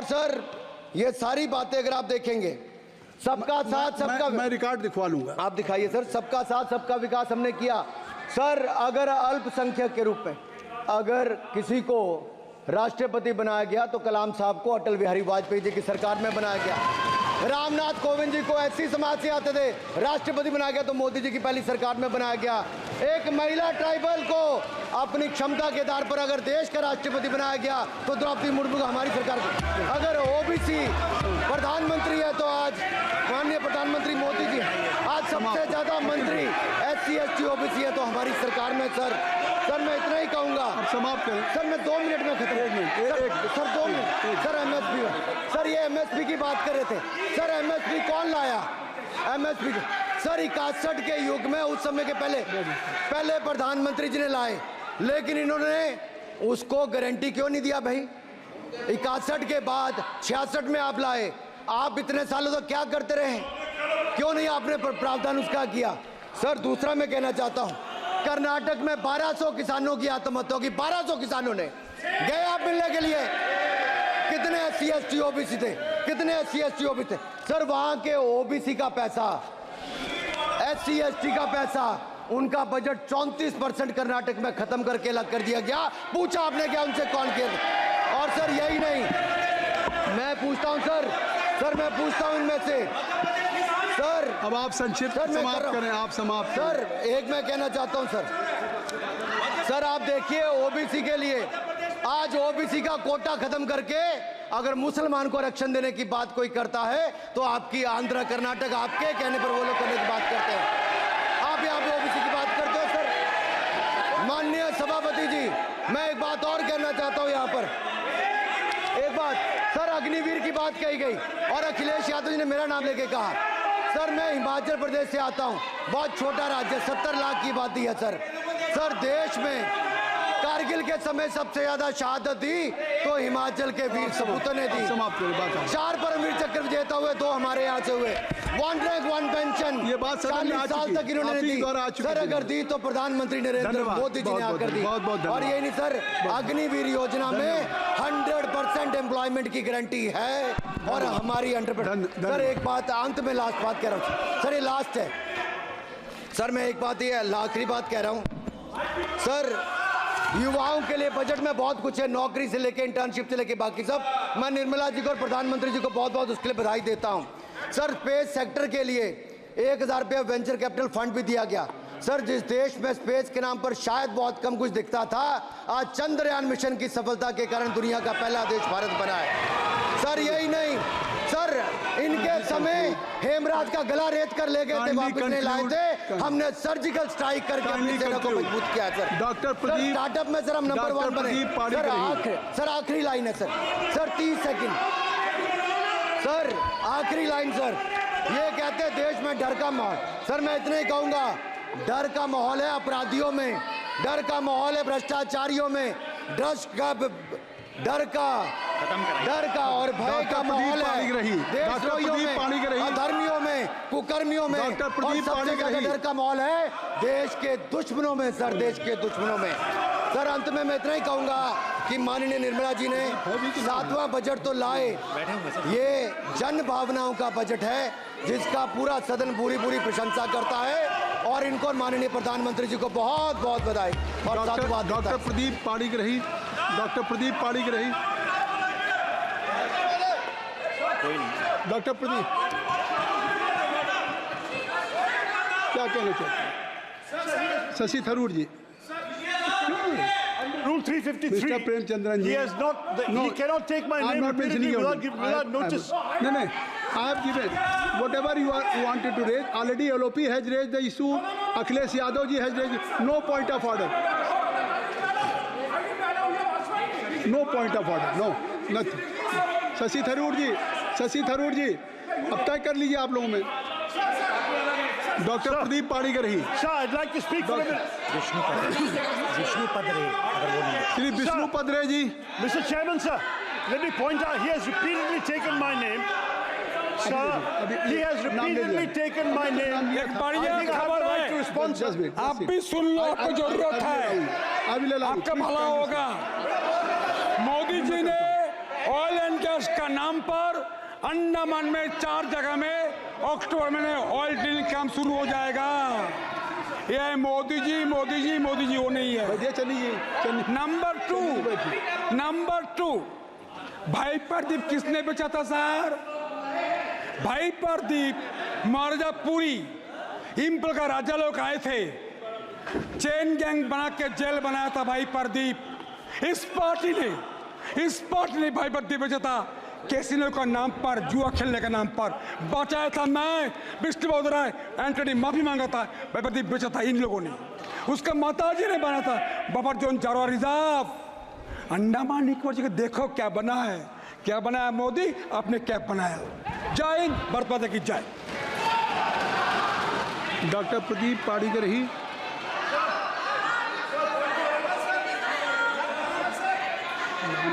सर ये सारी बातें अगर आप देखेंगे, सबका साथ सबका, मैं रिकॉर्ड दिखवा लूंगा। आप दिखाइए सर। सबका साथ सबका विकास हमने किया सर। अगर अल्पसंख्यक के रूप में अगर किसी को राष्ट्रपति बनाया गया तो कलाम साहब को अटल बिहारी वाजपेयी जी की सरकार में बनाया गया। रामनाथ कोविंद जी को एससी समाज से आते थे, राष्ट्रपति बनाया गया तो मोदी जी की पहली सरकार में बनाया गया। एक महिला ट्राइबल को अपनी क्षमता के आधार पर अगर देश का राष्ट्रपति बनाया गया तो द्रौपदी मुर्मू को हमारी सरकार। अगर ओबीसी प्रधानमंत्री है तो आज माननीय प्रधानमंत्री मोदी जी। आज सबसे ज्यादा मंत्री एससी एसटी ओबीसी है तो हमारी सरकार में। सर मैं इतना ही कहूंगा। समाप्त करें सर, मैं 2 मिनट में खत्म। Sir 2 minute. Sir MSP, sir ये एमएसपी की बात कर रहे थे सर। एमएसपी कौन लाया? एमएसपी सर 61 के युग में, उस समय के पहले प्रधानमंत्री जी ने लाए, लेकिन इन्होंने उसको गारंटी क्यों नहीं दिया भाई? 61 के बाद 66 में आप लाए। आप इतने सालों तक क्या करते रहे? क्यों नहीं आपने प्रावधान उसका किया? सर दूसरा मैं कहना चाहता हूं, कर्नाटक में 1200 किसानों की आत्महत्या होगी। 1200 किसानों ने गए आप मिलने के लिए। कितने एससी एसटी ओबीसी थे? कितने एससी एसटी ओबीसी थे? सर वहां के ओबीसी का पैसा, एससी एसटी का पैसा, उनका बजट 34% कर्नाटक में खत्म करके अलग कर दिया गया। पूछा आपने क्या उनसे? कौन किया? और सर यही नहीं, मैं पूछता हूं सर मैं पूछता हूं इनमें से सर। अब आप संक्षिप्त समाप्त करें। आप समाप्त सर एक मैं कहना चाहता हूं सर आप देखिए ओबीसी के लिए आज ओबीसी का कोटा खत्म करके अगर मुसलमान को आरक्षण देने की बात कोई करता है तो आपकी आंध्र कर्नाटक आपके कहने पर वो लोग करने की बात करते हैं। आप यहाँ पे ओबीसी की बात करते हो सर। माननीय सभापति जी, मैं एक बात और कहना चाहता हूँ यहाँ पर। एक बात सर, अग्निवीर की बात कही गई और अखिलेश यादव जी ने मेरा नाम लेके कहा। सर मैं हिमाचल प्रदेश से आता हूँ, बहुत छोटा राज्य, 70 लाख की आबादी है सर। देश में कारगिल के समय सबसे ज्यादा शहादत दी तो हिमाचल के वीर सपूतों ने दी। 4 परमवीर चक्र विजेता हुए, 2 हमारे यहाँ से हुए। वन रैंक वन पेंशन ये बात सदन में आ 40 साल चुकी तक इन्होंने आप ही नहीं द्वारा आ दी चुकी सर। थी। अगर दी तो प्रधानमंत्री नरेंद्र धन्यवाद। मोदी जी ने बहुत-बहुत आकर दी। बहुत और धन्यवाद। ये नहीं सर, अग्निवीर योजना में 100% एम्प्लॉयमेंट की गारंटी है और हमारी 100%। सर एक बात अंत में लास्ट बात कह रहा हूँ सर, ये लास्ट है सर। मैं एक बात ये आखिरी बात कह रहा हूँ सर, युवाओं के लिए बजट में बहुत कुछ है, नौकरी से लेके इंटर्नशिप से लेके बाकी सब। मैं निर्मला जी को और प्रधानमंत्री जी को बहुत बहुत उसके लिए बधाई देता हूं सर। स्पेस सेक्टर के लिए 1000 रुपये वेंचर कैपिटल फंड भी दिया गया सर। जिस देश में स्पेस के नाम पर शायद बहुत कम कुछ दिखता था, आज चंद्रयान मिशन की सफलता के कारण दुनिया का पहला देश भारत बना है सर। यही नहीं सर, इनके समय हेमराज का गला रेत कर ले गए थे, वापस नहीं लाए थे, हमने सर्जिकल स्ट्राइक करके अपनी सेना को मजबूत किया सर। डॉक्टर प्रदीप, स्टार्टअप में सर हम नंबर 1 बने सर। आखिरी लाइन है सर 30 सेकंड सर, आखिरी लाइन सर। ये कहते हैं देश में डर का माहौल सर, मैं इतना ही कहूंगा, डर का माहौल है अपराधियों में, डर का माहौल है भ्रष्टाचारियों में, डर का और भय का माहौल है देशद्रोहियों में, अधर्मियों में, कुकर्मियों में, और सबसे ज्यादा डर का माहौल है देश के दुश्मनों में सर, देश के दुश्मनों में सर। अंत में मैं इतना ही कहूंगा कि माननीय निर्मला जी ने 7वां बजट तो लाए, ये जन भावनाओं का बजट है जिसका पूरा सदन पूरी प्रशंसा करता है और इनको माननीय प्रधानमंत्री जी को बहुत बहुत बधाई और साधुवाद। Doctor Pradeep Panigrahi, doctor Pradeep Panigrahi, doctor Pradeep क्या कहना चाहते हैं? शशि थरूर जी। Rule 353. Mr. Premchandran ji. He has not. No, he cannot take my I'm name not repeatedly mentioning without notice. No, I have given whatever you wanted to raise. Already LOP has raised the issue. Akhilesh Yadav ji has raised. No point of order. No point of order. No, nothing. Shashi Tharoor जी, अब तय कर लीजिए आप लोगों में। Doctor Pradeep Panigrahi. Sir, I'd like to speak for a minute. Shri Vishnu Padre ji. Mr. Chairman, sir, let me point out, he has repeatedly taken my name. Sir, he has repeatedly taken my name. एक बड़ी I think I have खबर the right to है, respond, sir. आप भी सुन लो, आपको जरूरत है, आपका भला होगा। मोदी जी ने ऑयल एंड गैस का नाम पर अंडमान में 4 जगह में अक्टूबर में ऑयल ड्रिलिंग काम शुरू हो जाएगा। ये मोदी जी वो नहीं है। चलिए। नंबर 2 भाई प्रदीप किसने बेचा था सर? भाई प्रदीप मिर्जापुरी इंपल का राजा लोग आए थे, चेन गैंग बना के जेल बनाया था भाई प्रदीप। इस पार्टी ने भाई प्रदीप बेचा था कैसीनो का नाम पर, जुआ खेलने के नाम पर बचाया था। मैं विष्णु राय एंटनी माफी मांगा था, भाई प्रदीप बेचा था इन लोगों ने। उसका माताजी ने बना था बफर जोन चारों रिजर्व अंडमान निकोबार जी। देखो क्या बना है, क्या बनाया मोदी, आपने क्या बनाया। जय हिंद, भारत माता की जय। डॉक्टर प्रदीप पाणिग्राही।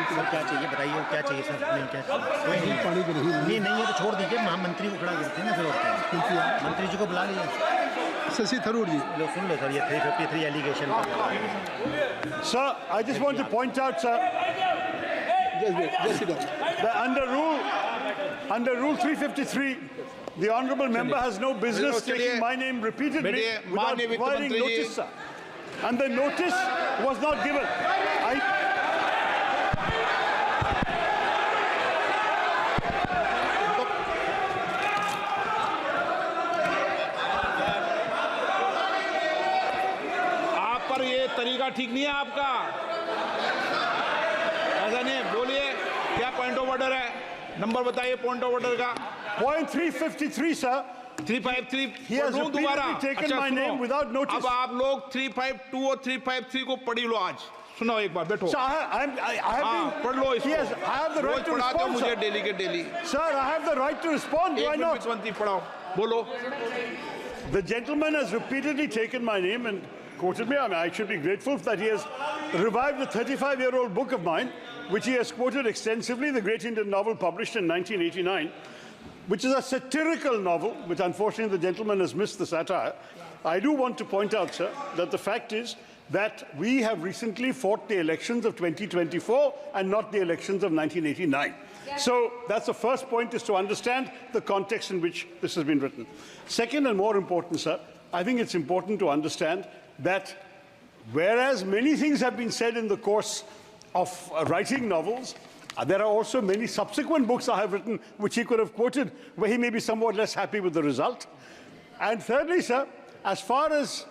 सर क्या चाहिए बताइए, क्या चाहिए सर? नहीं क्या चाहिए? नहीं है तो छोड़ दीजिए, महामंत्री को खड़ा करते हैं ना, फिर और मंत्री जी को बुला लीजिए। शशि थरूर जी। लो सुन लो सर, ये 353 allegation. Sir, I just want to point out, sir, that under rule 353, the honourable member has no business taking my name repeatedly without providing notice, sir. And the notice was not given. तरीका ठीक नहीं है आपका, ऐसा नहीं। बोलिए क्या पॉइंट ऑफ ऑर्डर है, नंबर बताइए पॉइंट ऑफ ऑर्डर का। Point 353, sir. 353 He has repeatedly taken my name without notice. अब आप लोग 352 और 353 को पढ़ी लो आज। सुनो एक बार, बैठो। Sir, I have been, पढ़ लो इसको। Yes, I have the right to respond, मुझे sir. डेली के daily. Sir, I have the right to respond. Why not? पढ़ाओ, बोलो। The gentleman has repeatedly taken my name and quoted me. I mean, I should be grateful that he has revived the 35-year-old book of mine, which he has quoted extensively, the great Indian novel published in 1989. which is a satirical novel, which unfortunately the gentleman has missed the satire, I do want to point out, sir, that the fact is that we have recently fought the elections of 2024 and not the elections of 1989. So that's the first point, is to understand the context in which this has been written. Second, and more important, sir, I think it's important to understand that whereas many things have been said in the course of writing novels, there are also many subsequent books I have written which he could have quoted where he may be somewhat less happy with the result. And thirdly, sir, as far as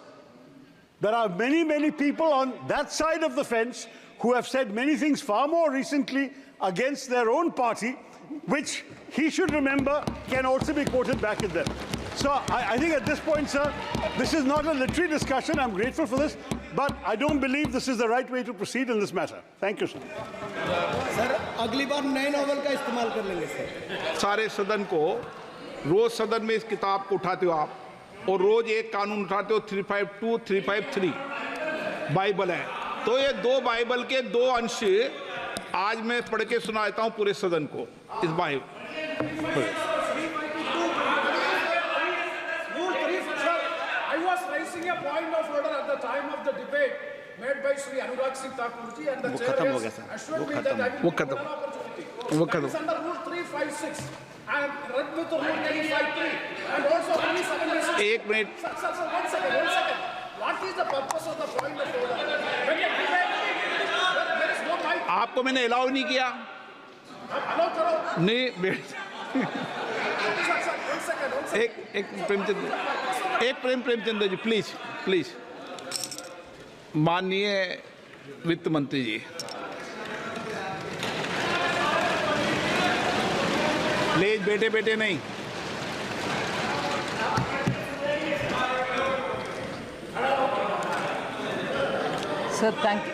there are many, many people on that side of the fence who have said many things far more recently against their own party, which he should remember can also be quoted back at them. So I think at this point, sir, this is not a literary discussion. I'm grateful for this, but I don't believe this is the right way to proceed in this matter. Thank you, sir. Sir अगली बार नए नॉवल का इस्तेमाल कर लेंगे सर। सारे सदन को रोज सदन में इस किताब को उठाते हो आप, और रोज एक कानून उठाते हो 352, 353 बाइबल है। तो ये दो बाइबल के दो अंश आज मैं पढ़ के सुना देता हूँ पूरे सदन को इस Bible. I was raising a point of order at the time of the debate made by Shri Anurag Singh Thakur ji, and the chair has assured me that I will give an opportunity. That is under Rule 356 and read with Rule 353 and also Rule 76. एक minute. Sir, one second. What is the purpose of the point of order? When a debate, there is no mic. आपको मैंने अलाउ नहीं किया। Allow करो। नहीं Sir, one second. एक प्रेमचंद्र जी, प्लीज। माननीय वित्त मंत्री जी, प्लीज बेटे नहीं। Sir, thank you.